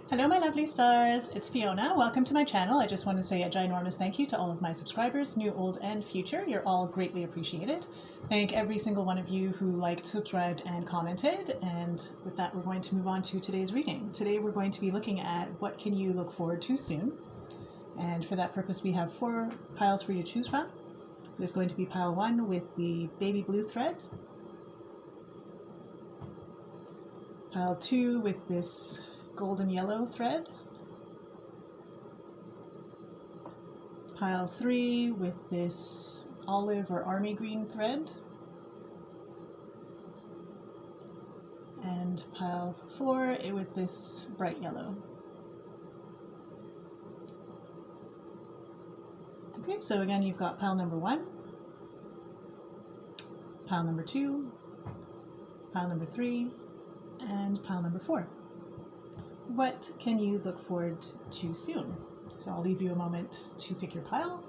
Hello my lovely stars, it's Fiona. Welcome to my channel. I just want to say a ginormous thank you to all of my subscribers, new, old, and future. You're all greatly appreciated. Thank every single one of you who liked, subscribed, and commented. And with that, we're going to move on to today's reading. Today we're going to be looking at what can you look forward to soon. And for that purpose, we have 4 piles for you to choose from. There's going to be pile 1 with the baby blue thread. Pile 2 with this golden yellow thread, pile 3 with this olive or army green thread, and pile 4 with this bright yellow. Okay, so again you've got pile number 1, pile number 2, pile number 3, and pile number 4. What can you look forward to soon? So I'll leave you a moment to pick your pile.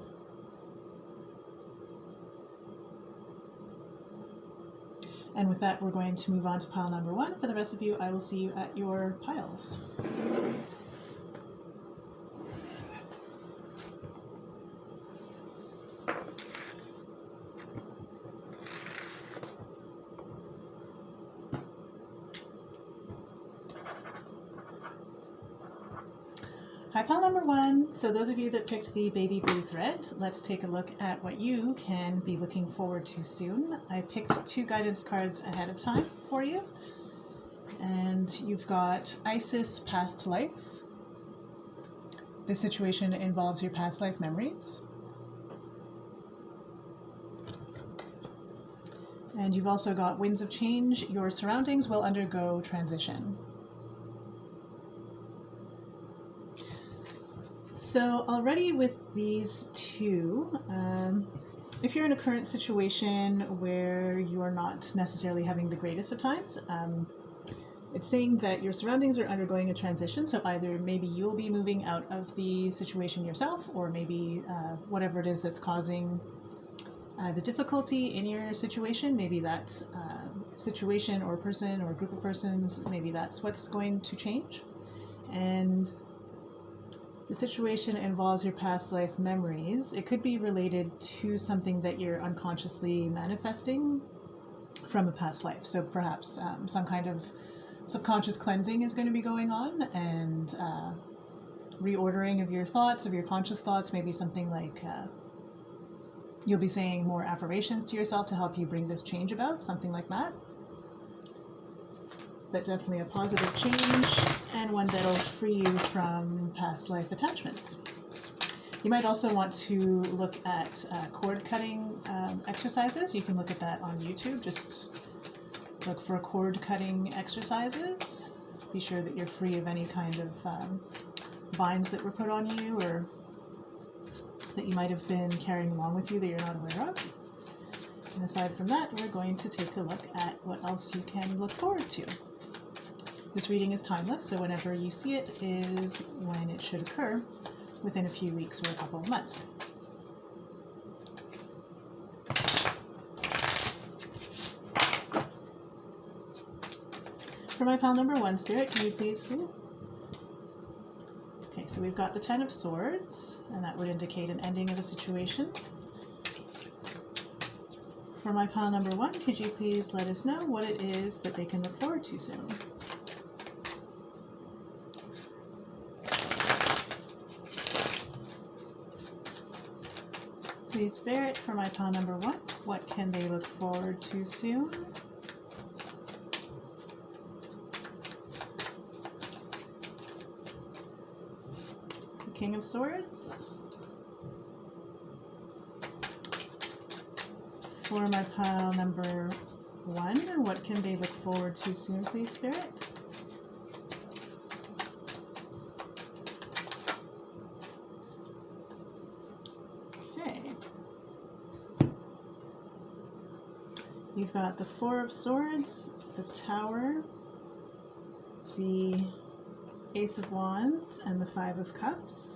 And with that, we're going to move on to pile number 1. For the rest of you, I will see you at your piles. Hi, pile number 1. So those of you that picked the baby blue thread, let's take a look at what you can be looking forward to soon. I picked 2 guidance cards ahead of time for you. And you've got Isis Past Life. This situation involves your past life memories. And you've also got Winds of Change. Your surroundings will undergo transition. So already with these 2, if you're in a current situation where you're not necessarily having the greatest of times, it's saying that your surroundings are undergoing a transition. So either maybe you'll be moving out of the situation yourself, or maybe whatever it is that's causing the difficulty in your situation, maybe that situation or person or group of persons, maybe that's what's going to change. And the situation involves your past life memories. It could be related to something that you're unconsciously manifesting from a past life. So perhaps some kind of subconscious cleansing is going to be going on, and reordering of your thoughts, of your conscious thoughts, maybe something like you'll be saying more affirmations to yourself to help you bring this change about, something like that. But definitely a positive change, and one that'll free you from past life attachments. You might also want to look at cord cutting exercises. You can look at that on YouTube. Just look for cord cutting exercises. Be sure that you're free of any kind of binds that were put on you, or that you might have been carrying along with you that you're not aware of. And aside from that, we're going to take a look at what else you can look forward to. This reading is timeless, so whenever you see it is when it should occur, within a few weeks or a couple of months. For my pile number 1, Spirit, can you please read? Okay, so we've got the 10 of Swords, and that would indicate an ending of a situation. For my pile number 1, could you please let us know what it is that they can look forward to soon? Please, Spirit, for my pile number 1, what can they look forward to soon? The King of Swords. For my pile number 1, what can they look forward to soon, please, Spirit? You've got the 4 of Swords, the Tower, the Ace of Wands, and the 5 of Cups.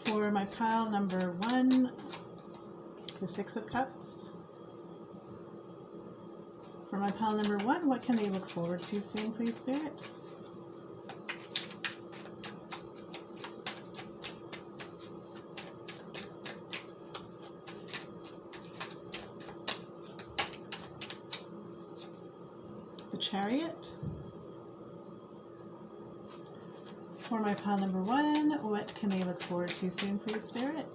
For my pile number 1, the 6 of Cups. For my pile number 1, what can they look forward to soon, please, Spirit? The Chariot. For my pile number 1, what can they look forward to soon, please, Spirit?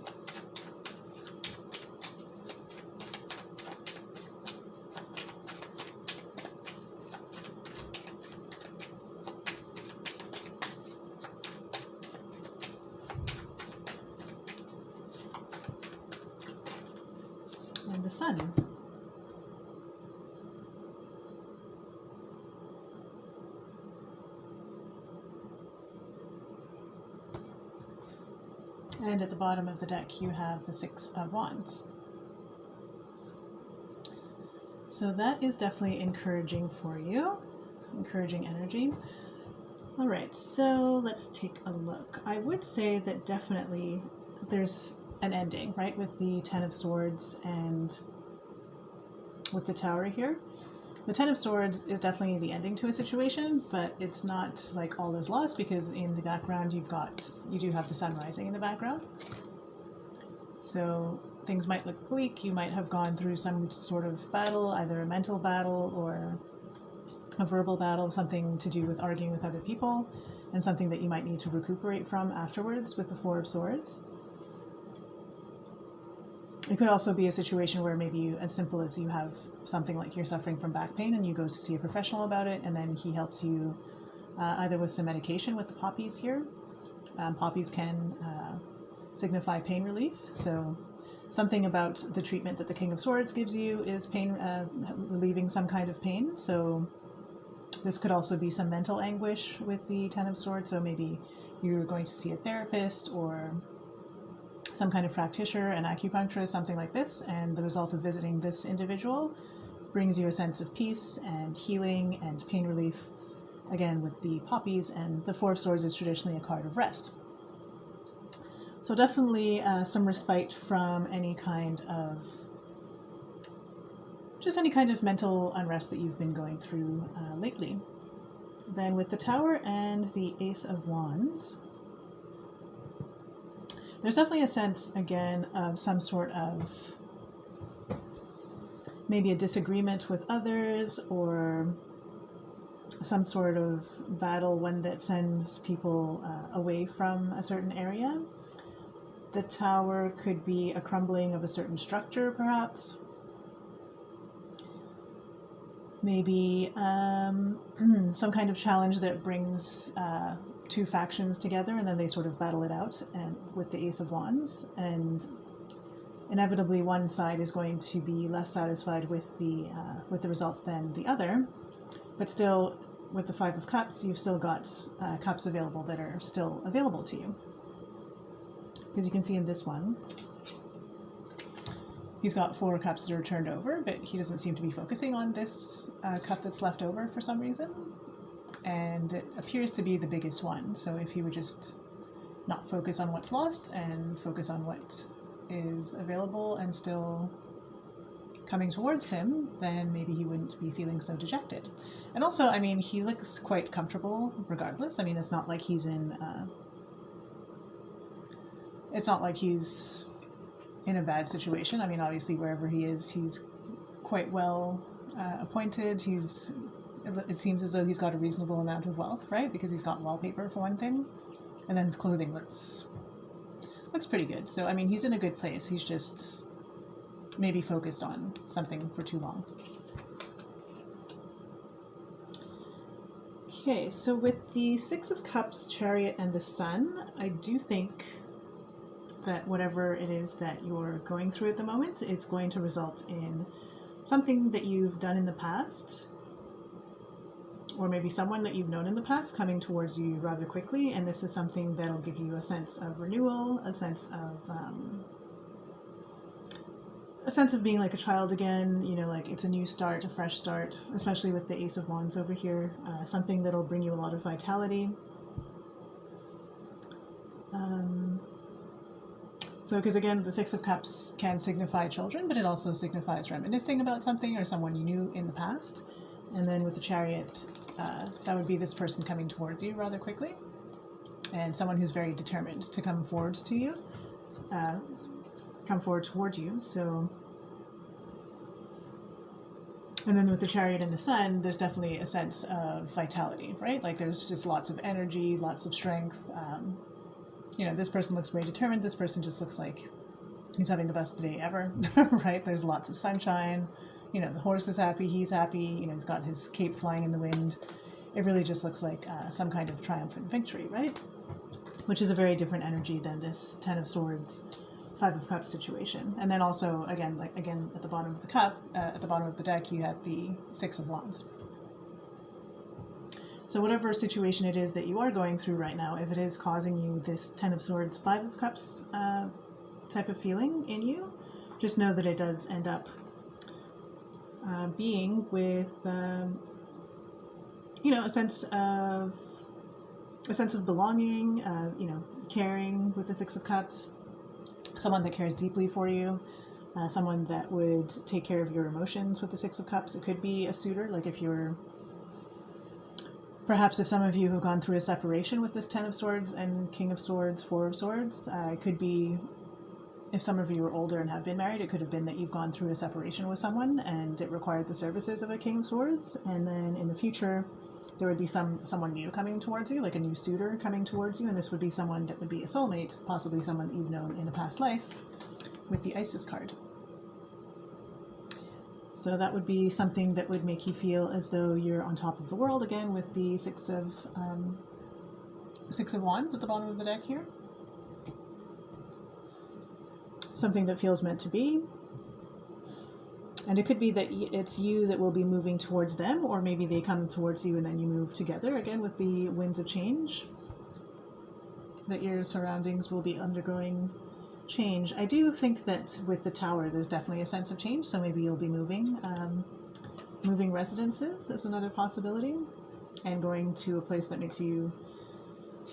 And the Sun. And at the bottom of the deck, you have the Six of Wands. So that is definitely encouraging for you, encouraging energy. All right, so let's take a look. I would say that definitely there's an ending, right, with the Ten of Swords and with the Tower here. The Ten of Swords is definitely the ending to a situation, but it's not like all is lost, because in the background you do have the sun rising in the background. So things might look bleak. You might have gone through some sort of battle, either a mental battle or a verbal battle, something to do with arguing with other people, and something that you might need to recuperate from afterwards with the Four of Swords. It could also be a situation where maybe as simple as you have something like you're suffering from back pain and you go to see a professional about it, and then he helps you either with some medication with the poppies here. Poppies can signify pain relief, so something about the treatment that the King of Swords gives you is pain, relieving some kind of pain. So this could also be some mental anguish with the Ten of Swords, so maybe you're going to see a therapist or some kind of practitioner, an acupuncturist, something like this, and the result of visiting this individual brings you a sense of peace and healing and pain relief, again with the poppies, and the Four of Swords is traditionally a card of rest. So definitely some respite from any kind of mental unrest that you've been going through lately. Then with the Tower and the Ace of Wands, there's definitely a sense, again, of some sort of maybe a disagreement with others, or some sort of battle, one that sends people away from a certain area. The Tower could be a crumbling of a certain structure, perhaps. Maybe some kind of challenge that brings two factions together, and then they sort of battle it out, and with the Ace of Wands, and inevitably one side is going to be less satisfied with the results than the other, but still with the Five of Cups you've still got cups available that are still available to you, because you can see in this one he's got 4 cups that are turned over, but he doesn't seem to be focusing on this cup that's left over for some reason. And it appears to be the biggest one. So if he would just not focus on what's lost and focus on what is available and still coming towards him, then maybe he wouldn't be feeling so dejected. And also, I mean, he looks quite comfortable regardless. I mean, it's not like he's in a bad situation. I mean, obviously wherever he is, he's quite well appointed. It seems as though he's got a reasonable amount of wealth, right? Because he's got wallpaper for one thing, and then his clothing looks pretty good. So I mean, he's in a good place. He's just maybe focused on something for too long. Okay, so with the Six of Cups, Chariot, and the Sun, I do think that whatever it is that you're going through at the moment, it's going to result in something that you've done in the past, or maybe someone that you've known in the past coming towards you rather quickly, and this is something that'll give you a sense of renewal, a sense of being like a child again, you know, like it's a new start, a fresh start, especially with the Ace of Wands over here, something that'll bring you a lot of vitality. So, because again, the Six of Cups can signify children, but it also signifies reminiscing about something or someone you knew in the past. And then with the Chariot, that would be this person coming towards you rather quickly, and someone who's very determined to come forward to you, come forward toward you. So, and then with the Chariot and the Sun, there's definitely a sense of vitality, right? Like there's just lots of energy, lots of strength. You know, this person looks very determined. This person just looks like he's having the best day ever, right? There's lots of sunshine. You know, the horse is happy, he's happy. You know, he's got his cape flying in the wind. It really just looks like some kind of triumphant victory, right? Which is a very different energy than this Ten of Swords, Five of Cups situation. And then also, again, at the bottom of the cup, at the bottom of the deck, you had the Six of Wands. So whatever situation it is that you are going through right now, if it is causing you this Ten of Swords, Five of Cups type of feeling in you, just know that it does end up being with, you know, a sense of belonging, you know, caring with the Six of Cups, someone that cares deeply for you, someone that would take care of your emotions with the Six of Cups. It could be a suitor, like perhaps if some of you have gone through a separation with this Ten of Swords and King of Swords, Four of Swords, it could be, if some of you are older and have been married, it could have been that you've gone through a separation with someone and it required the services of a King of Swords, and then in the future there would be someone new coming towards you, like a new suitor coming towards you, and this would be someone that would be a soulmate, possibly someone that you've known in a past life, with the Isis card. So that would be something that would make you feel as though you're on top of the world, again with the Six of Wands at the bottom of the deck here. Something that feels meant to be. And it could be that it's you that will be moving towards them, or maybe they come towards you and then you move together, again with the winds of change, that your surroundings will be undergoing change. I do think that with the Tower there's definitely a sense of change, so maybe you'll be moving residences is another possibility, and going to a place that makes you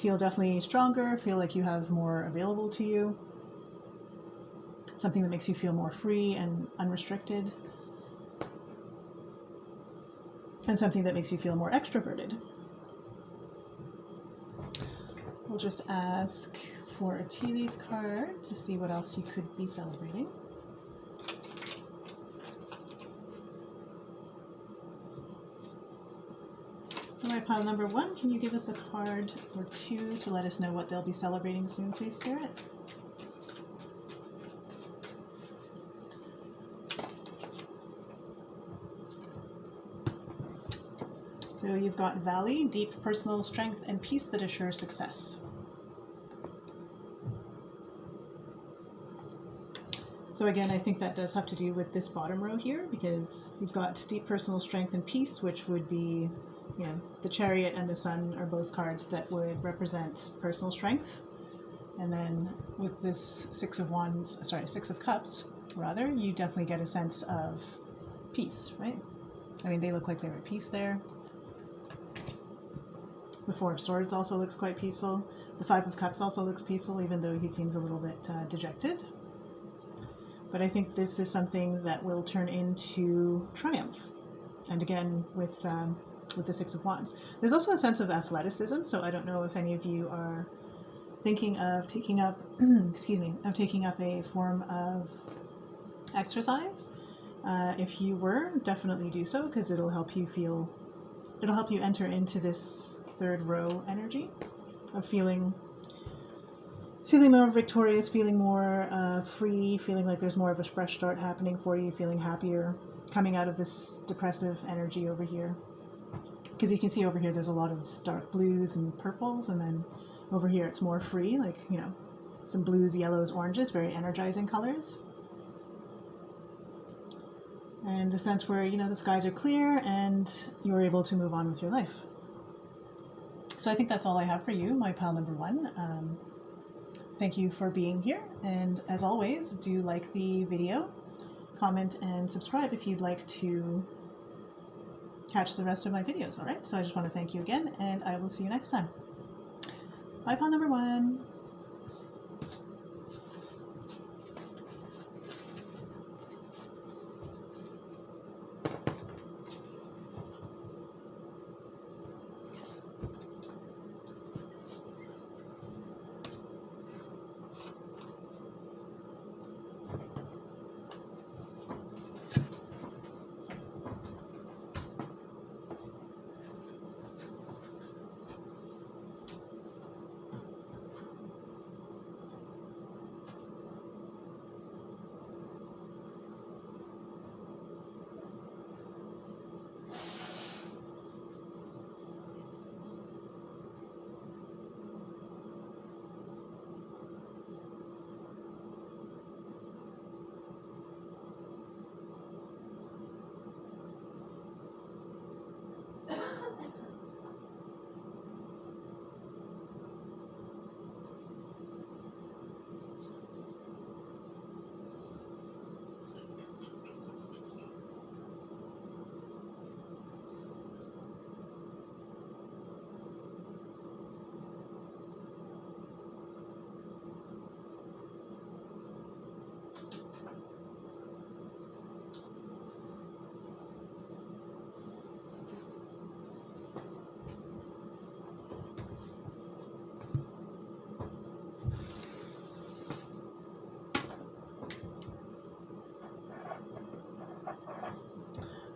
feel definitely stronger, feel like you have more available to you, something that makes you feel more free and unrestricted, and something that makes you feel more extroverted. We'll just ask for a tea leaf card to see what else you could be celebrating. All right, pile number 1, can you give us a card or two to let us know what they'll be celebrating soon, please, Spirit? So you've got Valley, deep personal strength and peace that assure success. So again, I think that does have to do with this bottom row here, because you've got deep personal strength and peace, which would be, you know, the Chariot and the Sun are both cards that would represent personal strength. And then with this Six of Cups, rather, you definitely get a sense of peace, right? I mean, they look like they're at peace there. The Four of Swords also looks quite peaceful. The Five of Cups also looks peaceful, even though he seems a little bit dejected. But I think this is something that will turn into triumph. And again, with the Six of Wands. There's also a sense of athleticism, so I don't know if any of you are thinking of taking up, taking up a form of exercise. If you were, definitely do so, because it'll help you enter into this third row energy of feeling more victorious, feeling more free, feeling like there's more of a fresh start happening for you, feeling happier, coming out of this depressive energy over here. Because you can see over here there's a lot of dark blues and purples, and then over here it's more free, like, you know, some blues, yellows, oranges, very energizing colors. And a sense where, you know, the skies are clear and you're able to move on with your life. So I think that's all I have for you, my pile number 1. Thank you for being here, and as always, do like the video, comment, and subscribe if you'd like to catch the rest of my videos, alright? So I just want to thank you again, and I will see you next time. Bye, pile number 1.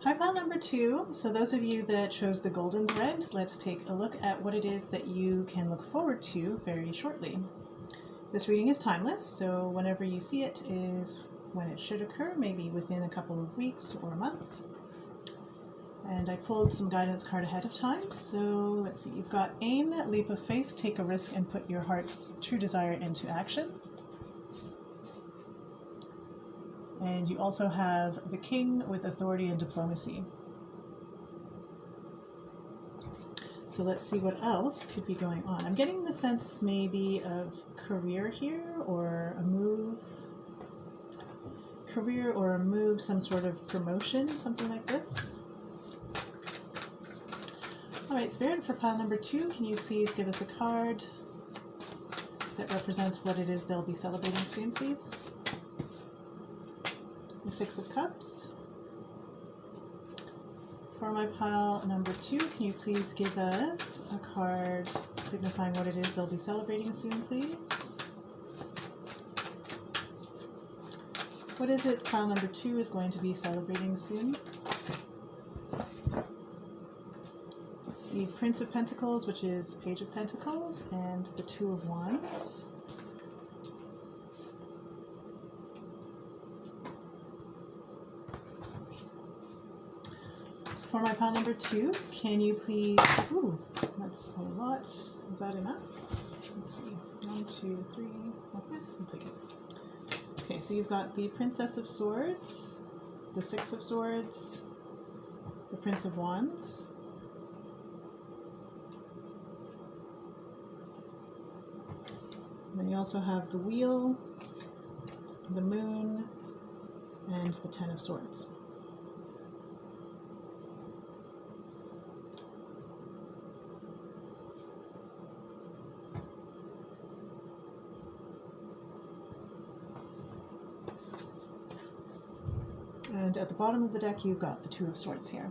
High pile number 2. So those of you that chose the golden thread, let's take a look at what it is that you can look forward to very shortly. This reading is timeless, so whenever you see it is when it should occur, maybe within a couple of weeks or months. And I pulled some guidance card ahead of time. So let's see, you've got aim, leap of faith, take a risk, and put your heart's true desire into action. And you also have the king with authority and diplomacy. So let's see what else could be going on. I'm getting the sense maybe of career here, or a move. Career or a move, some sort of promotion, something like this. All right, Spirit, for pile number 2, can you please give us a card that represents what it is they'll be celebrating soon, please? The 6 of Cups. For my pile number 2, can you please give us a card signifying what it is they'll be celebrating soon, please? What is it pile number 2 is going to be celebrating soon? The Prince of Pentacles, which is Page of Pentacles, and the 2 of Wands. For my pile number 2, can you please, ooh, that's a lot. Is that enough? Let's see, 1, 2, 3, okay, I'll take it. Okay, so you've got the Princess of Swords, the 6 of Swords, the Prince of Wands, and then you also have the Wheel, the Moon, and the 10 of Swords. And at the bottom of the deck, you've got the 2 of Swords here.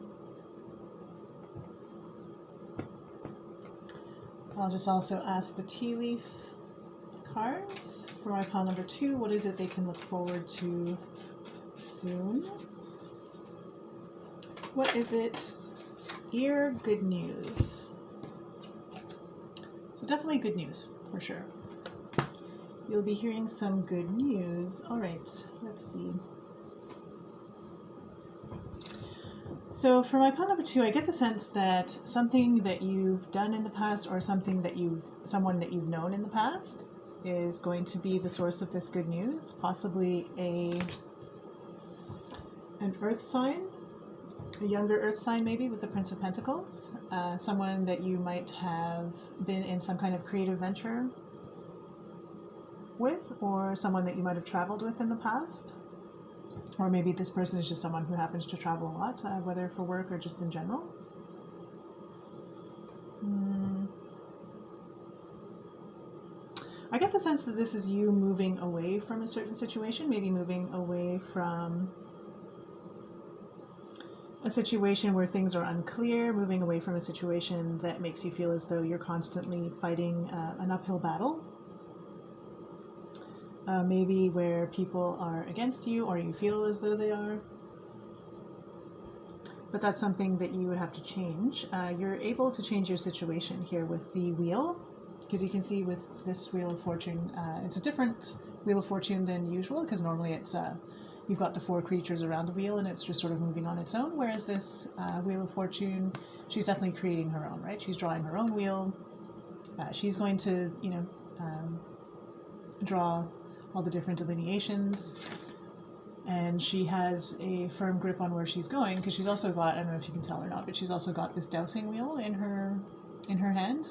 I'll just also ask the tea leaf cards for my pile number 2. What is it they can look forward to soon? What is it? Ear good news. So definitely good news, for sure. You'll be hearing some good news. All right, let's see. So for my pile number 2, I get the sense that something that you've done in the past, or someone that you've known in the past, is going to be the source of this good news. Possibly an earth sign, a younger earth sign maybe, with the Prince of Pentacles. Someone that you might have been in some kind of creative venture with, or someone that you might have traveled with in the past. Or maybe this person is just someone who happens to travel a lot, whether for work or just in general. I get the sense that this is you moving away from a certain situation, maybe moving away from a situation where things are unclear, moving away from a situation that makes you feel as though you're constantly fighting an uphill battle. Maybe where people are against you, or you feel as though they are. But that's something that you would have to change. You're able to change your situation here with the wheel, because you can see with this Wheel of Fortune, it's a different Wheel of Fortune than usual, because normally it's you've got the 4 creatures around the wheel and it's just sort of moving on its own, whereas this Wheel of Fortune, she's definitely creating her own, right? She's drawing her own wheel. She's going to, draw all the different delineations, and she has a firm grip on where she's going, because she's also got, I don't know if you can tell or not, but she's also got this dowsing wheel in her hand.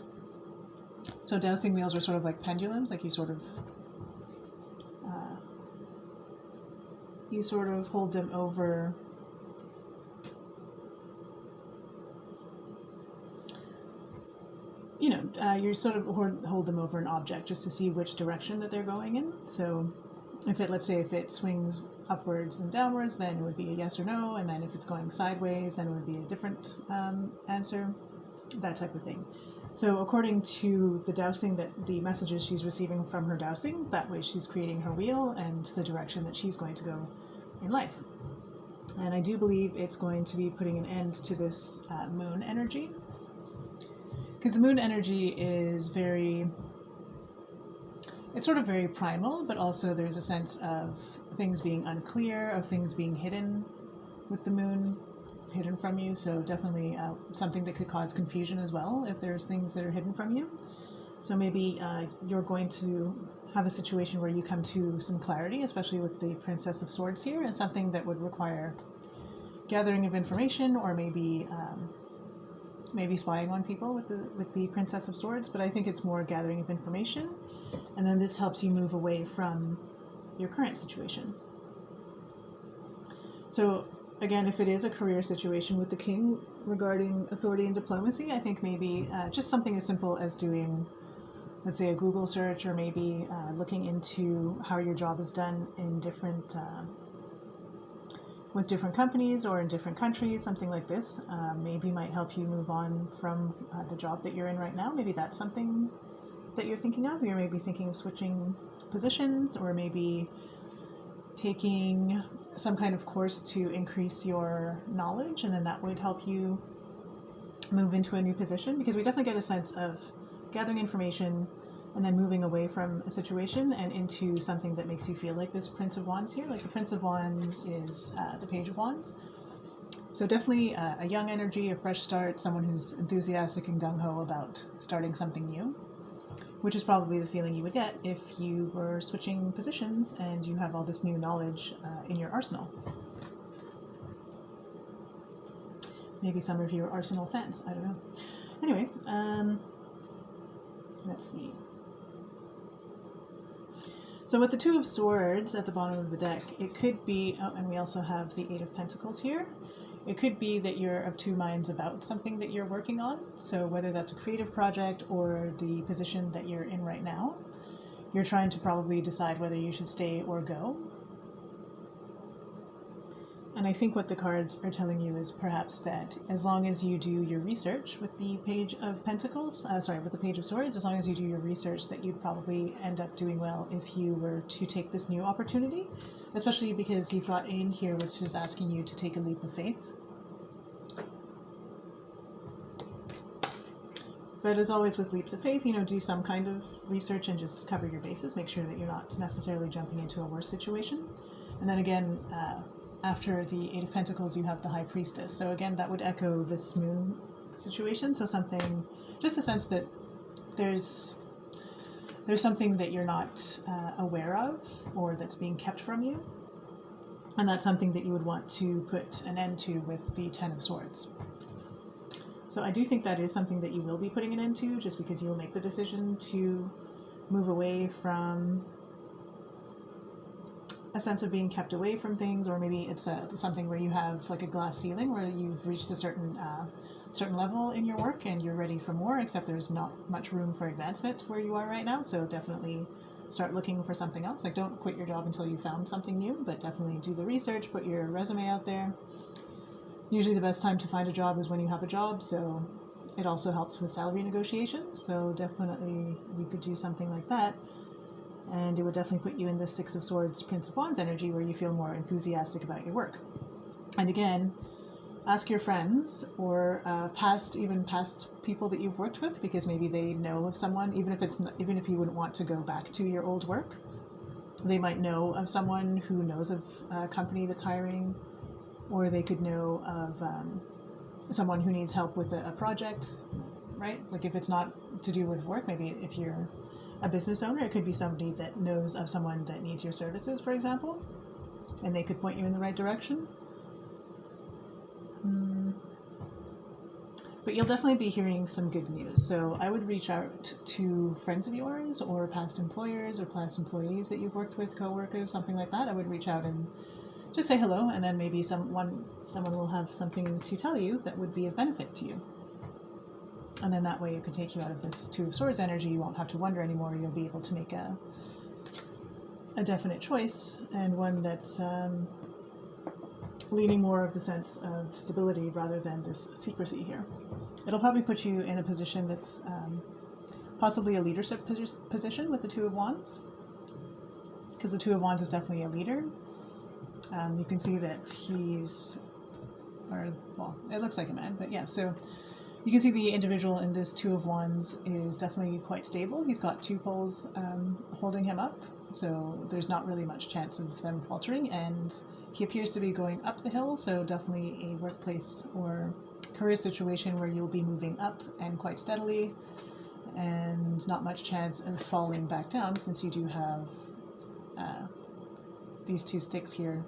So dowsing wheels are sort of like pendulums, like you sort of hold them over you sort of hold them over an object just to see which direction that they're going in. So let's say if it swings upwards and downwards, then it would be a yes or no, and then if it's going sideways, then it would be a different answer, that type of thing. So according to the dowsing, the messages she's receiving from her dowsing, that way she's creating her wheel and the direction that she's going to go in life. And I do believe it's going to be putting an end to this moon energy. Because the moon energy is it's sort of very primal, but also there's a sense of things being unclear, of things being hidden with the moon, hidden from you. So definitely something that could cause confusion as well if there's things that are hidden from you. So maybe you're going to have a situation where you come to some clarity, especially with the Princess of Swords here, and something that would require gathering of information, or maybe spying on people with the Princess of Swords. But I think it's more gathering of information, and then this helps you move away from your current situation. So again, if it is a career situation with the King regarding authority and diplomacy, I think maybe just something as simple as doing, let's say, a Google search, or maybe looking into how your job is done in different with different companies or in different countries. Something like this maybe might help you move on from the job that you're in right now. Maybe that's something that you're thinking of. You're maybe thinking of switching positions, or maybe taking some kind of course to increase your knowledge, and then that would help you move into a new position. Because we definitely get a sense of gathering information and then moving away from a situation and into something that makes you feel like this Prince of Wands here. Like the Prince of Wands is the Page of Wands. So definitely a young energy, a fresh start, someone who's enthusiastic and gung-ho about starting something new, which is probably the feeling you would get if you were switching positions and you have all this new knowledge in your arsenal. Maybe some of you are Arsenal fans, I don't know. Anyway, let's see. So with the Two of Swords at the bottom of the deck, it could be, oh, and we also have the Eight of Pentacles here. It could be that you're of two minds about something that you're working on. So whether that's a creative project or the position that you're in right now, you're trying to probably decide whether you should stay or go. And I think what the cards are telling you is perhaps that as long as you do your research with the Page of Pentacles, with the Page of Swords, as long as you do your research, that you'd probably end up doing well if you were to take this new opportunity, especially because you've got Ain here, which is asking you to take a leap of faith. But as always with leaps of faith, do some kind of research and just cover your bases. Make sure that you're not necessarily jumping into a worse situation. And then again, after the Eight of Pentacles, you have the High Priestess. So again, that would echo this moon situation. So something, just the sense that there's something that you're not aware of, or that's being kept from you. And that's something that you would want to put an end to with the Ten of Swords. So I do think that is something that you will be putting an end to, just because you will make the decision to move away from a sense of being kept away from things, or maybe it's something where you have like a glass ceiling where you've reached a certain level in your work and you're ready for more, except there's not much room for advancement where you are right now. So definitely start looking for something else. Like, don't quit your job until you found something new, but definitely do the research, put your resume out there. Usually the best time to find a job is when you have a job, so it also helps with salary negotiations. So definitely you could do something like that. And it would definitely put you in the Six of Swords, Prince of Wands energy, where you feel more enthusiastic about your work. And again, ask your friends or past people that you've worked with, because maybe they know of someone, even if you wouldn't want to go back to your old work, they might know of someone who knows of a company that's hiring, or they could know of someone who needs help with a project, right? Like if it's not to do with work, maybe if you're a business owner, it could be somebody that knows of someone that needs your services, for example, and they could point you in the right direction. But you'll definitely be hearing some good news. So I would reach out to friends of yours, or past employers, or past employees that you've worked with, co-workers, something like that. I would reach out and just say hello, and then maybe someone will have something to tell you that would be of benefit to you. And then that way it could take you out of this Two of Swords energy. You won't have to wonder anymore. You'll be able to make a definite choice, and one that's leaning more of the sense of stability rather than this secrecy here. It'll probably put you in a position that's possibly a leadership position with the Two of Wands, because the Two of Wands is definitely a leader. You can see that he's, or well, it looks like a man, but yeah, so you can see the individual in this Two of Wands is definitely quite stable. He's got two poles holding him up, so there's not really much chance of them faltering, and he appears to be going up the hill, so definitely a workplace or career situation where you'll be moving up and quite steadily, and not much chance of falling back down since you do have these two sticks here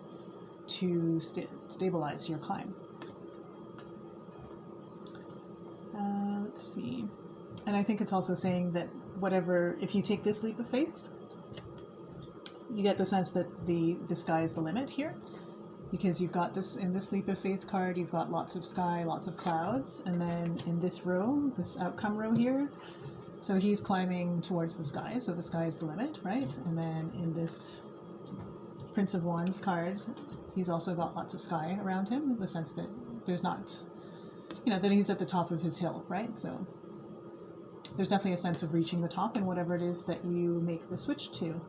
to stabilize your climb. Let's see. And I think it's also saying that whatever, if you take this leap of faith, you get the sense that the sky is the limit here, because you've got this, in this leap of faith card, you've got lots of sky, lots of clouds, and then in this row, this outcome row here, so he's climbing towards the sky, so the sky is the limit, right? And then in this Prince of Wands card, he's also got lots of sky around him, in the sense that there's not, that he's at the top of his hill, right? So there's definitely a sense of reaching the top in whatever it is that you make the switch to.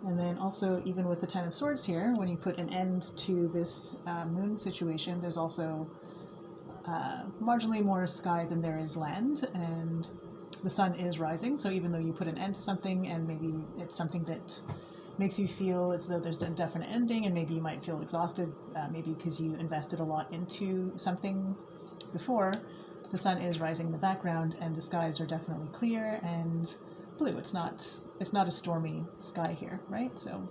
And then also, even with the Ten of Swords here, when you put an end to this moon situation, there's also marginally more sky than there is land, and the sun is rising. So even though you put an end to something, and maybe it's something that makes you feel as though there's a definite ending, and maybe you might feel exhausted, maybe because you invested a lot into something before, the sun is rising in the background, and the skies are definitely clear and blue. It's not a stormy sky here, right? So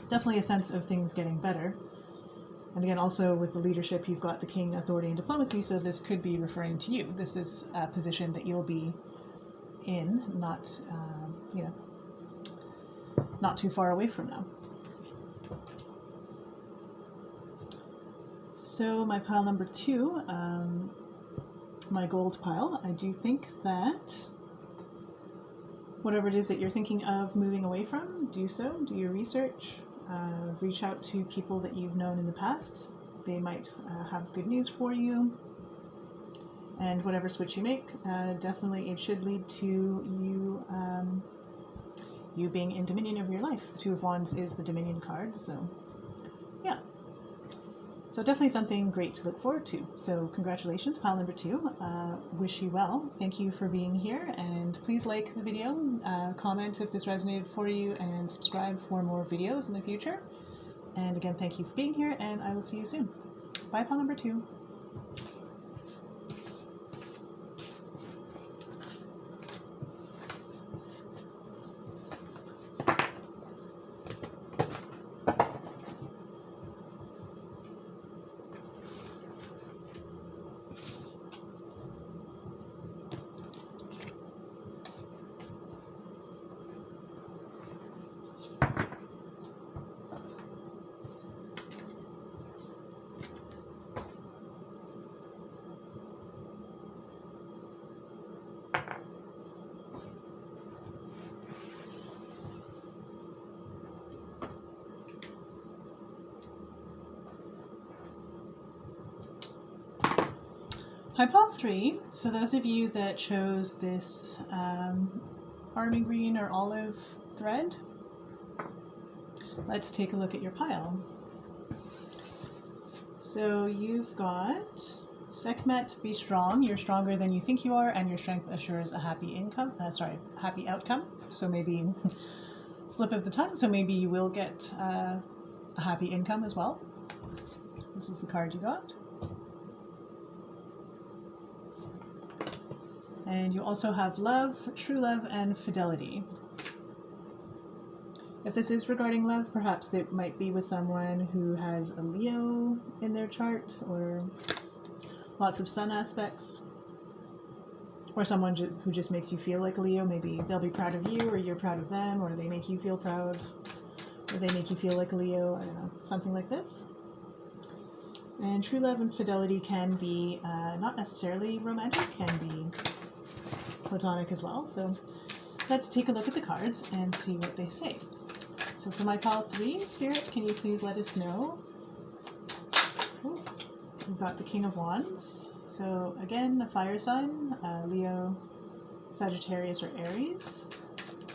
definitely a sense of things getting better. And again, also with the leadership, you've got the King, authority, and diplomacy, so this could be referring to you. This is a position that you'll be in, not not too far away from now. So my pile number 2, my gold pile, I do think that whatever it is that you're thinking of moving away from, do so, do your research, reach out to people that you've known in the past. They might have good news for you. And whatever switch you make, definitely it should lead to you you being in dominion of your life. The Two of Wands is the Dominion card, so yeah. So definitely something great to look forward to. So congratulations, pile number 2. Wish you well. Thank you for being here, and please like the video, comment if this resonated for you, and subscribe for more videos in the future. And again, thank you for being here, and I will see you soon. Bye, pile number 2. Hi, pile 3. So those of you that chose this army green or olive thread, let's take a look at your pile. So you've got Sekhmet, be strong. You're stronger than you think you are, and your strength assures a happy happy outcome. So maybe slip of the tongue. So maybe you will get a happy income as well. This is the card you got. And you also have love, true love, and fidelity. If this is regarding love, perhaps it might be with someone who has a Leo in their chart, or lots of sun aspects, or someone who just makes you feel like a Leo. Maybe they'll be proud of you, or you're proud of them, or they make you feel proud, or they make you feel like a Leo. I don't know, something like this. And true love and fidelity can be not necessarily romantic, can be platonic as well. So let's take a look at the cards and see what they say. So for my pile 3, Spirit, can you please let us know? Oh, we've got the King of Wands. So again, a fire sign, Leo, Sagittarius, or Aries.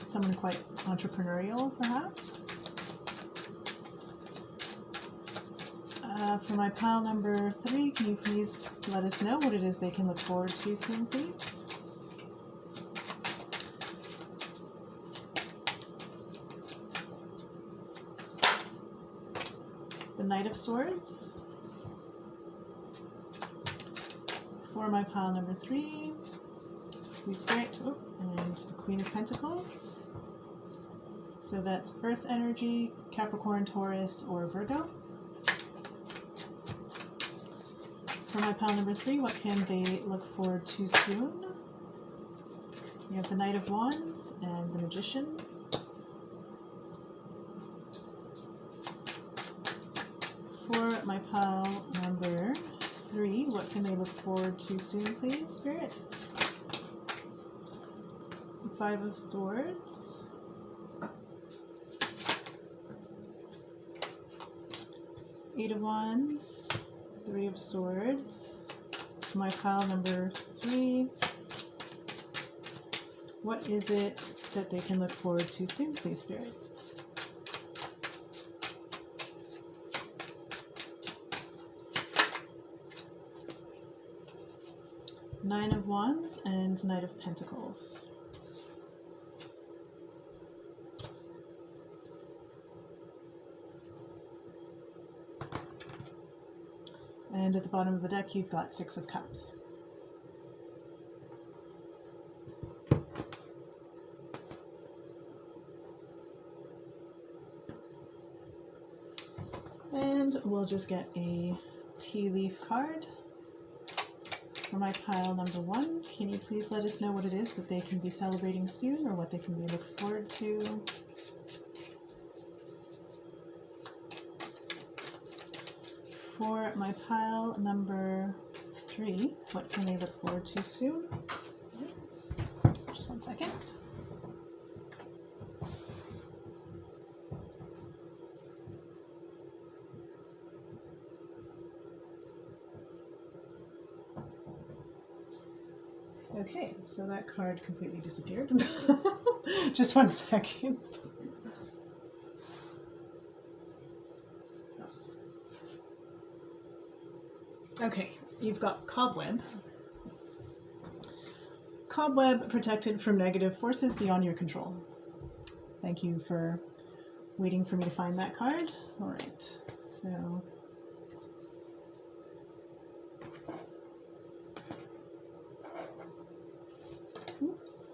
Someone quite entrepreneurial, perhaps. For my pile number 3, can you please let us know what it is they can look forward to soon, please? The Knight of Swords. For my pile number 3, the Spirit, and the Queen of Pentacles. So that's Earth energy, Capricorn, Taurus, or Virgo. For my pile number 3, what can they look forward to soon? We have the Knight of Wands and the Magician. For my pile number 3, what can they look forward to soon, please, Spirit? The Five of Swords. Eight of Wands. Three of Swords. My pile number 3. What is it that they can look forward to soon, please, Spirit? Nine of Wands and Knight of Pentacles. And at the bottom of the deck, you've got Six of Cups. And we'll just get a tea leaf card. For my pile number 1, can you please let us know what it is that they can be celebrating soon, or what they can be looking forward to? For my pile number 3, what can they look forward to soon? Just one second. Okay, so that card completely disappeared. Just one second. Okay, you've got Cobweb. Cobweb protected from negative forces beyond your control. Thank you for waiting for me to find that card. All right, so... Oops.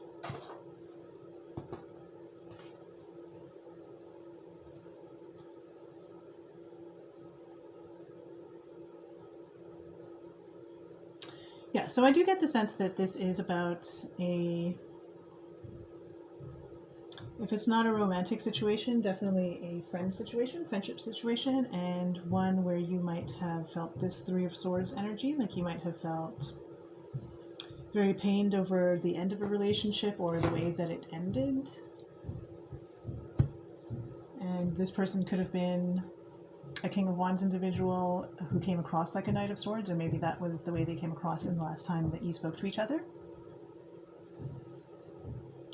Yeah, so I do get the sense that this is about a, if it's not a romantic situation, definitely a friend situation, friendship situation, and one where you might have felt this Three of Swords energy, like you might have felt very pained over the end of a relationship or the way that it ended. And this person could have been a King of Wands individual who came across like a Knight of Swords, or maybe that was the way they came across in the last time that you spoke to each other.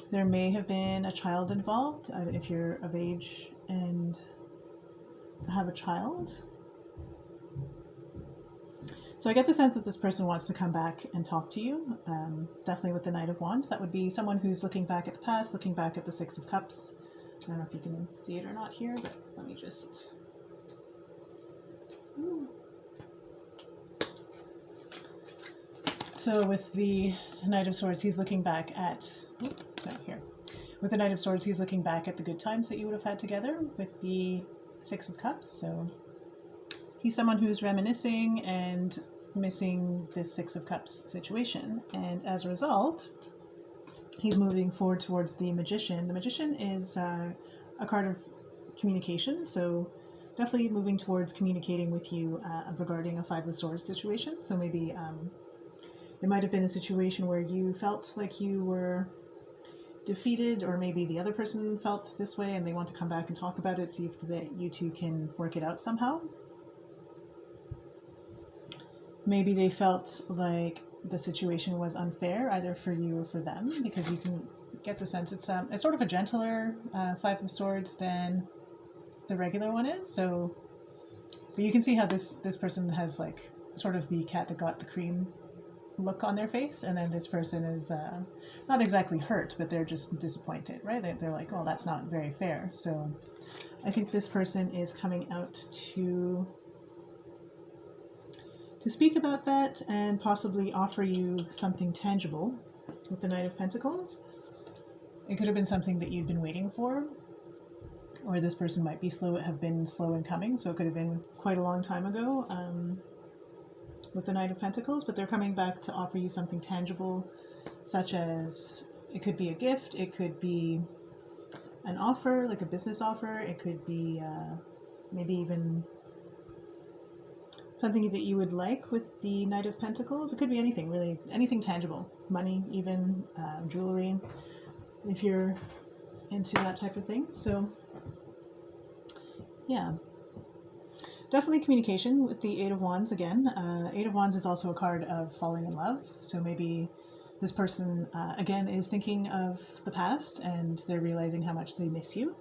There may have been a child involved, if you're of age and have a child. So I get the sense that this person wants to come back and talk to you, definitely with the Knight of Wands. That would be someone who's looking back at the past, looking back at the Six of Cups. I don't know if you can see it or not here, but let me just... So with the Knight of Swords, he's looking back at... down here. With the Knight of Swords, he's looking back at the good times that you would have had together with the Six of Cups. So he's someone who's reminiscing and missing this Six of Cups situation. And as a result, he's moving forward towards the Magician. The Magician is a card of communication, so definitely moving towards communicating with you regarding a Five of Swords situation. So maybe it might have been a situation where you felt like you were defeated, or maybe the other person felt this way and they want to come back and talk about it, see if you two can work it out somehow. Maybe they felt like the situation was unfair, either for you or for them, because you can get the sense it's sort of a gentler Five of Swords than the regular one is. So But you can see how this person has like sort of the cat that got the cream look on their face, and then this person is not exactly hurt, but they're just disappointed, right? They're like, oh, that's not very fair. So I think this person is coming out to speak about that and possibly offer you something tangible with the Knight of Pentacles. It could have been something that you'd been waiting for, or this person might be have been slow in coming, so it could have been quite a long time ago with the Knight of Pentacles, but they're coming back to offer you something tangible, such as it could be a gift, it could be an offer, like a business offer, it could be maybe even something that you would like with the Knight of Pentacles. It could be anything, really, anything tangible, money, even jewelry, if you're into that type of thing. So yeah, definitely communication with the Eight of Wands again. Eight of Wands is also a card of falling in love. So maybe this person, again, is thinking of the past and they're realizing how much they miss you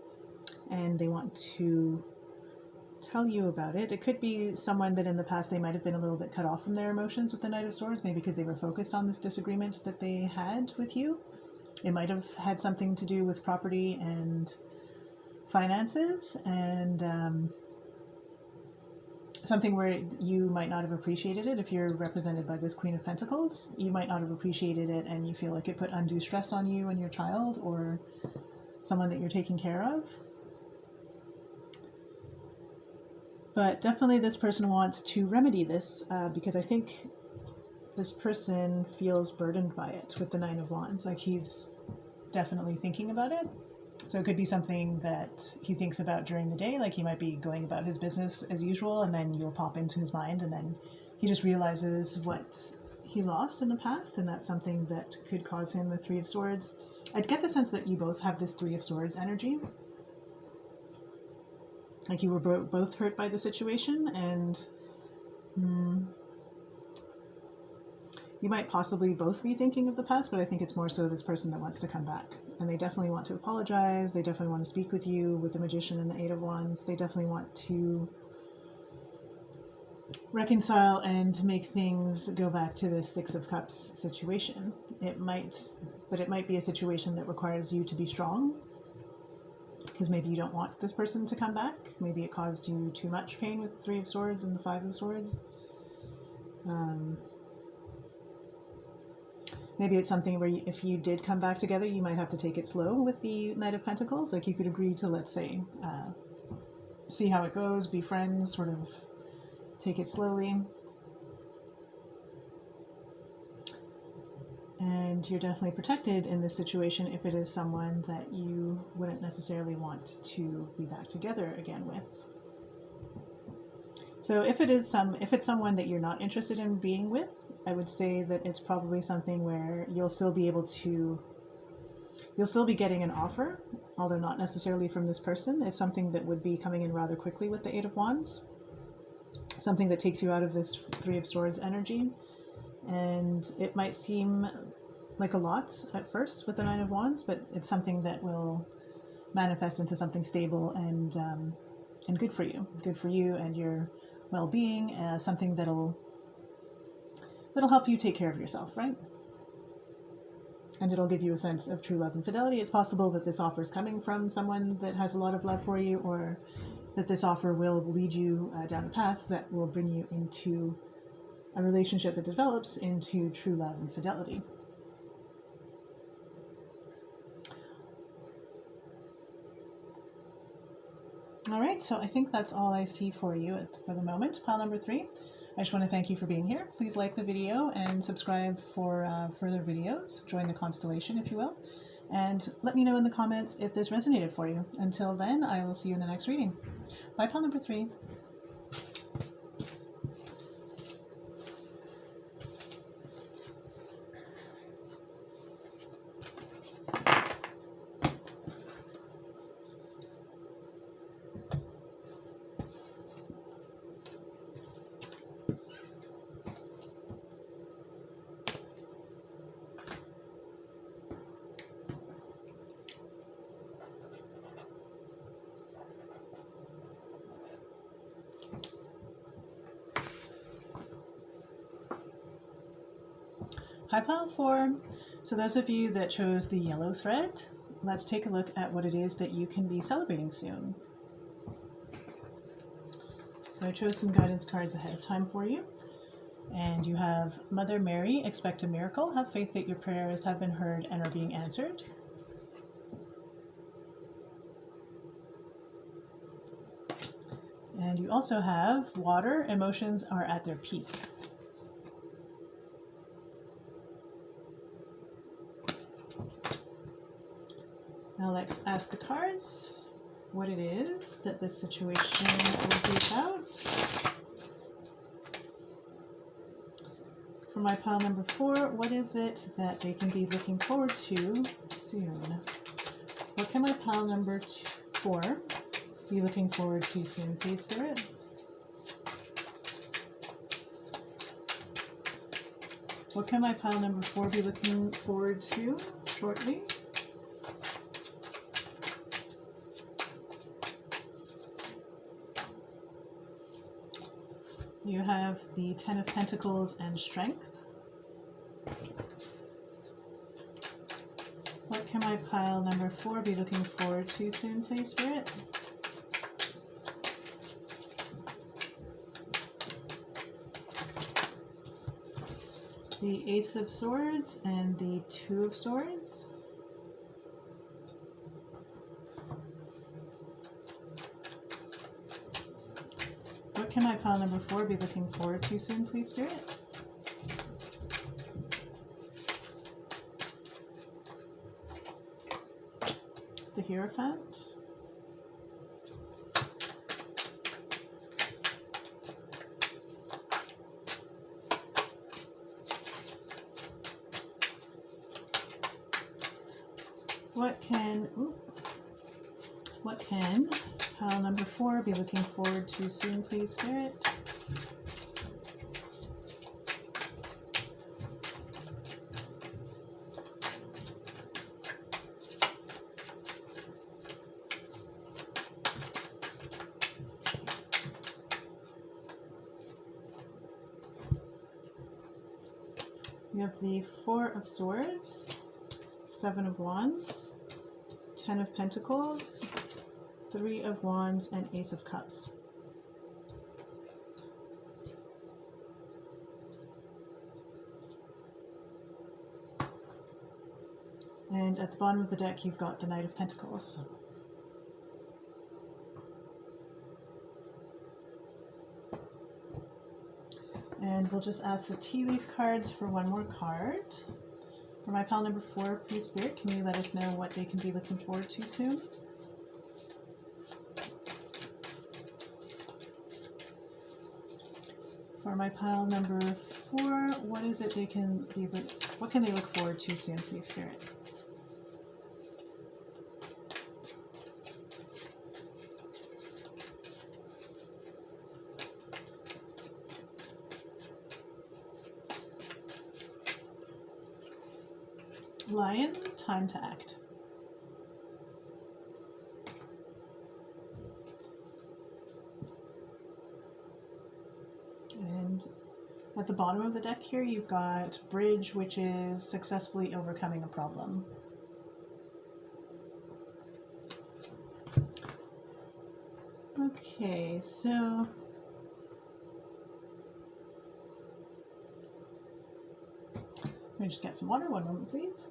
and they want to tell you about it. It could be someone that in the past they might have been a little bit cut off from their emotions with the Knight of Swords, maybe because they were focused on this disagreement that they had with you. It might have had something to do with property and finances, and something where you might not have appreciated it. If you're represented by this Queen of Pentacles, you might not have appreciated it and you feel like it put undue stress on you and your child or someone that you're taking care of. But definitely this person wants to remedy this because I think this person feels burdened by it with the Nine of Wands. Like he's definitely thinking about it. So it could be something that he thinks about during the day, like he might be going about his business as usual, and then you'll pop into his mind, and then he just realizes what he lost in the past, and that's something that could cause him the Three of Swords. I'd get the sense that you both have this Three of Swords energy. Like you were both hurt by the situation, and you might possibly both be thinking of the past, but I think it's more so this person that wants to come back. And they definitely want to apologize. They definitely want to speak with you with the Magician and the Eight of Wands. They definitely want to reconcile and make things go back to the Six of Cups situation. It might be a situation that requires you to be strong, because maybe you don't want this person to come back. Maybe it caused you too much pain with the Three of Swords and the Five of Swords. Maybe it's something where if you did come back together, you might have to take it slow with the Knight of Pentacles. Like you could agree to, let's say, see how it goes, be friends, sort of take it slowly. And you're definitely protected in this situation if it is someone that you wouldn't necessarily want to be back together again with. So if it's someone that you're not interested in being with, I would say that it's probably something where you'll still be getting an offer, although not necessarily from this person. It's something that would be coming in rather quickly with the Eight of Wands. Something that takes you out of this Three of Swords energy. And it might seem like a lot at first with the Nine of Wands, but it's something that will manifest into something stable and good for you and your well-being, something that'll help you take care of yourself, right? And it'll give you a sense of true love and fidelity. It's possible that this offer is coming from someone that has a lot of love for you, or that this offer will lead you down a path that will bring you into a relationship that develops into true love and fidelity. All right, so I think that's all I see for you for the moment. Pile number 3. I just want to thank you for being here. Please like the video and subscribe for further videos. Join the constellation, if you will. And let me know in the comments if this resonated for you. Until then, I will see you in the next reading. Bye, pile number 3. High pile 4. So those of you that chose the yellow thread, let's take a look at what it is that you can be celebrating soon. So I chose some guidance cards ahead of time for you. And you have Mother Mary, expect a miracle. Have faith that your prayers have been heard and are being answered. And you also have Water, emotions are at their peak. Now let's ask the cards what it is that this situation will be about. For my pile number 4, what is it that they can be looking forward to soon? What can my pile number 4 be looking forward to soon, please, Spirit? What can my pile number 4 be looking forward to shortly? You have the 10 of Pentacles and Strength. What can my pile number 4 be looking forward to soon, please, Spirit? The Ace of Swords and the 2 of Swords. What can my pile number 4 be looking forward to soon, please, Spirit? The Hierophant. What can pile number 4 be looking forward to soon, please, Spirit? You have the 4 of Swords, 7 of Wands, 10 of Pentacles, 3 of Wands, and Ace of Cups. And at the bottom of the deck, you've got the Knight of Pentacles. And we'll just ask the tea leaf cards for one more card. For my pile number 4, please, Spirit, can you let us know what they can be looking forward to soon? For my pile number 4, what is it they can be? What can they look forward to soon, please, Spirit? Lion, time to act. And at the bottom of the deck here, you've got Bridge, which is successfully overcoming a problem. Okay, so let me just get some water. One moment, please.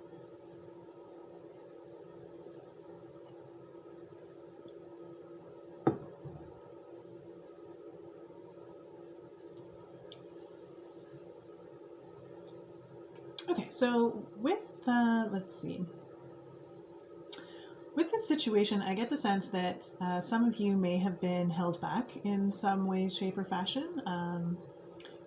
Okay, so with let's see. With this situation, I get the sense that some of you may have been held back in some way, shape, or fashion.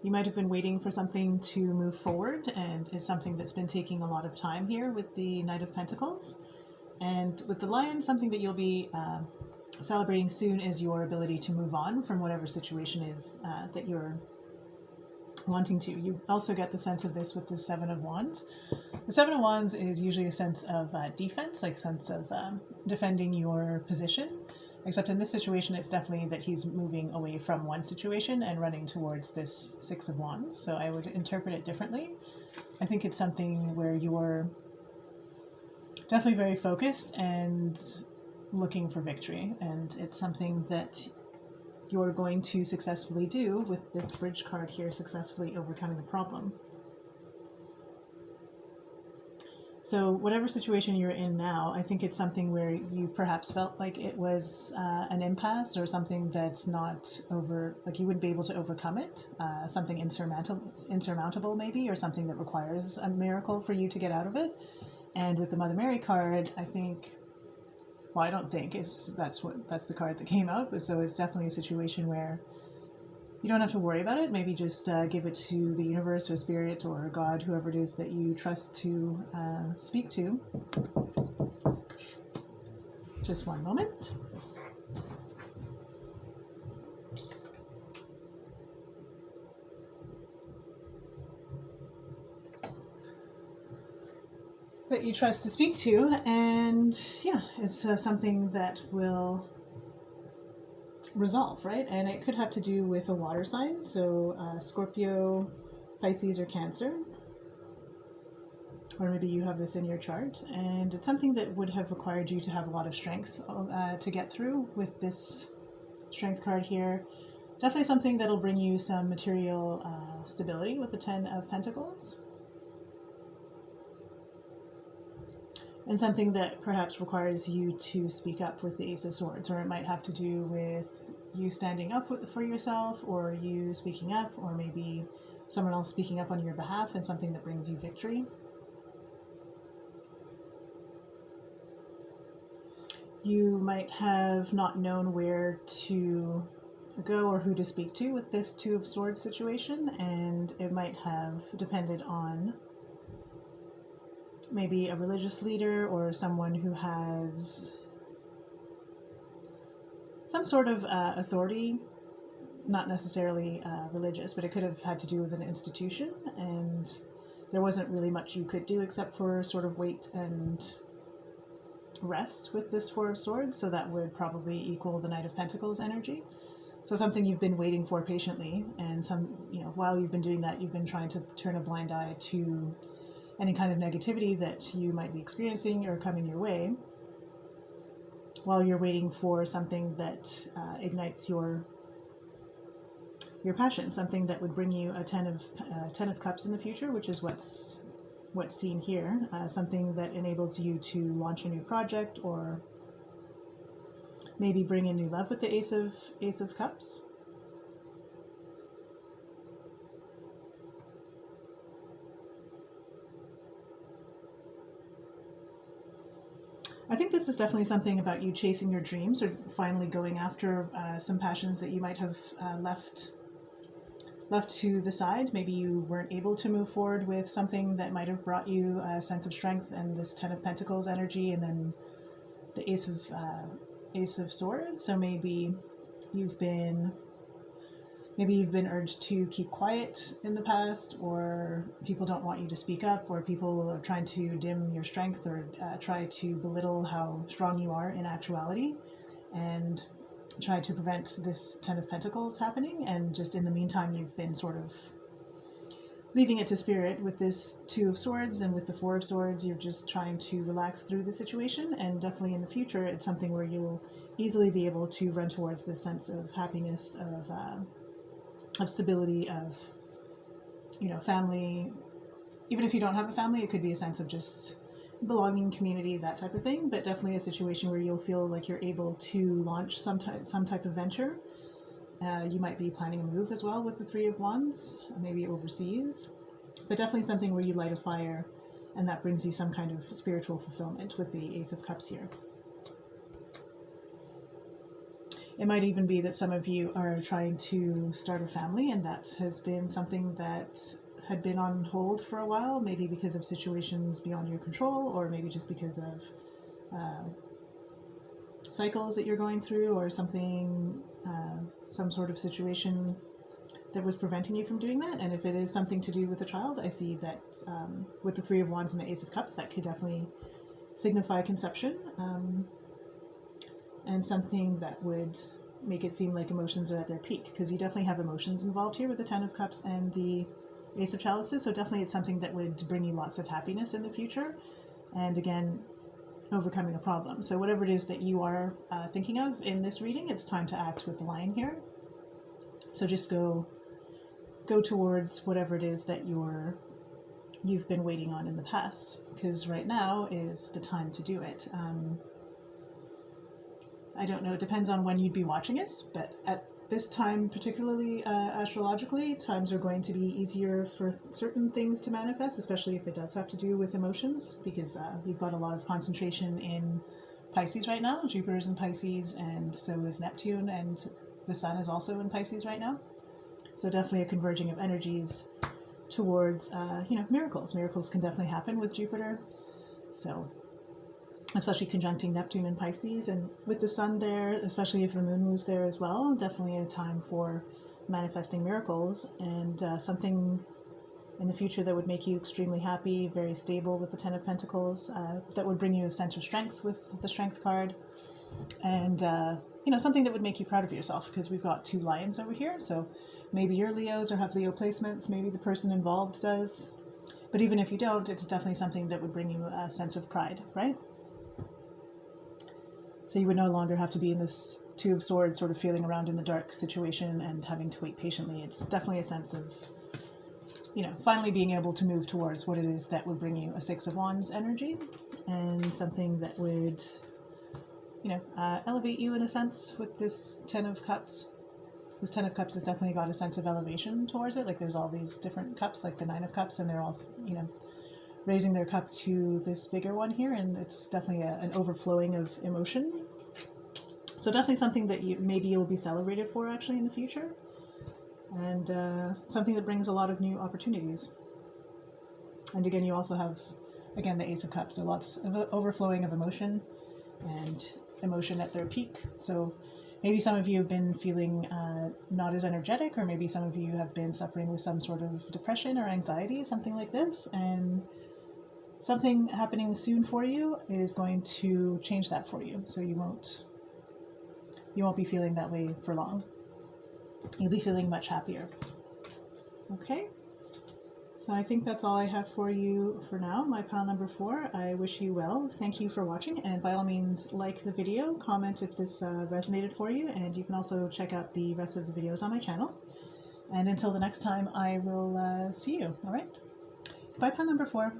You might have been waiting for something to move forward, and is something that's been taking a lot of time here with the Knight of Pentacles. And with the Lion, something that you'll be celebrating soon is your ability to move on from whatever situation is that you're wanting to. You also get the sense of this with the 7 of Wands. The 7 of Wands is usually a sense of defense, like sense of defending your position. Except in this situation, it's definitely that he's moving away from one situation and running towards this Six of Wands. So I would interpret it differently. I think it's something where you're definitely very focused and looking for victory. And it's something that you're going to successfully do with this bridge card here, successfully overcoming a problem. So whatever situation you're in now, I think it's something where you perhaps felt like it was an impasse or something that's not over, like you wouldn't be able to overcome it, something insurmountable maybe, or something that requires a miracle for you to get out of it. And with the Mother Mary card, I think, well, I don't think that's the card that came out, but so it's definitely a situation where you don't have to worry about it. Maybe just give it to the universe or spirit or God, whoever it is that you trust to speak to. Just one moment. That you trust to speak to, and yeah, it's something that will resolve, right? And it could have to do with a water sign, so Scorpio, Pisces, or Cancer, or maybe you have this in your chart, and it's something that would have required you to have a lot of strength to get through with this strength card here. Definitely something that'll bring you some material stability with the Ten of Pentacles, and something that perhaps requires you to speak up with the Ace of Swords, or it might have to do with you standing up for yourself, or you speaking up, or maybe someone else speaking up on your behalf, and something that brings you victory. You might have not known where to go or who to speak to with this Two of Swords situation, and it might have depended on maybe a religious leader or someone who has some sort of authority, not necessarily religious, but it could have had to do with an institution, and there wasn't really much you could do except for sort of wait and rest with this Four of Swords, so that would probably equal the Knight of Pentacles energy. So something you've been waiting for patiently, and while you've been doing that, you've been trying to turn a blind eye to any kind of negativity that you might be experiencing or coming your way, while you're waiting for something that ignites your passion, something that would bring you a Ten of Cups in the future, which is what's seen here, something that enables you to launch a new project, or maybe bring in new love with the Ace of Cups. I think this is definitely something about you chasing your dreams, or finally going after some passions that you might have left to the side. Maybe you weren't able to move forward with something that might have brought you a sense of strength and this Ten of Pentacles energy, and then the Ace of Swords. So maybe you've been urged to keep quiet in the past, or people don't want you to speak up, or people are trying to dim your strength, or try to belittle how strong you are in actuality, and try to prevent this Ten of Pentacles happening. And just in the meantime, you've been sort of leaving it to spirit with this Two of Swords, and with the Four of Swords, you're just trying to relax through the situation. And definitely in the future, it's something where you'll easily be able to run towards this sense of happiness, of stability, of family. Even if you don't have a family, it could be a sense of just belonging, community, that type of thing, but definitely a situation where you'll feel like you're able to launch some type of venture. You might be planning a move as well with the Three of Wands, maybe overseas, but definitely something where you light a fire, and that brings you some kind of spiritual fulfillment with the Ace of Cups here. It might even be that some of you are trying to start a family, and that has been something that had been on hold for a while, maybe because of situations beyond your control, or maybe just because of cycles that you're going through, or something, some sort of situation that was preventing you from doing that. And if it is something to do with a child, I see that with the Three of Wands and the Ace of Cups, that could definitely signify conception. and something that would make it seem like emotions are at their peak, because you definitely have emotions involved here with the Ten of Cups and the Ace of Chalices. So definitely it's something that would bring you lots of happiness in the future, and again, overcoming a problem. So whatever it is that you are thinking of in this reading, it's time to act with the Lion here. So just go towards whatever it is that you've been waiting on in the past, because right now is the time to do it. I don't know, it depends on when you'd be watching it, but at this time, particularly astrologically, times are going to be easier for certain things to manifest, especially if it does have to do with emotions, because you've got a lot of concentration in Pisces right now. Jupiter's in Pisces, and so is Neptune, and the Sun is also in Pisces right now. So definitely a converging of energies towards, miracles. Miracles can definitely happen with Jupiter. So especially conjuncting Neptune and Pisces, and with the Sun there, especially if the Moon moves there as well, definitely a time for manifesting miracles, and something in the future that would make you extremely happy, very stable with the Ten of Pentacles, that would bring you a sense of strength with the Strength card, and something that would make you proud of yourself, because we've got 2 lions over here. So maybe you're Leos or have Leo placements, maybe the person involved does, but even if you don't, it's definitely something that would bring you a sense of pride, right? So you would no longer have to be in this Two of Swords sort of feeling around in the dark situation and having to wait patiently. It's definitely a sense of, finally being able to move towards what it is that would bring you a Six of Wands energy, and something that would, elevate you in a sense with this Ten of Cups. This Ten of Cups has definitely got a sense of elevation towards it. Like there's all these different cups, like the Nine of Cups, and they're all, raising their cup to this bigger one here, and it's definitely an overflowing of emotion. So definitely something that you'll be celebrated for actually in the future, and something that brings a lot of new opportunities. And again, you also have, the Ace of Cups, so lots of overflowing of emotion, and emotion at their peak. So maybe some of you have been feeling not as energetic, or maybe some of you have been suffering with some sort of depression or anxiety, something like this, and something happening soon for you is going to change that for you. So you won't be feeling that way for long. You'll be feeling much happier. Okay, so I think that's all I have for you for now, my pile number 4. I wish you well. Thank you for watching, and by all means, like the video, comment if this resonated for you, and you can also check out the rest of the videos on my channel. And until the next time, I will see you. All right, bye, pile number 4.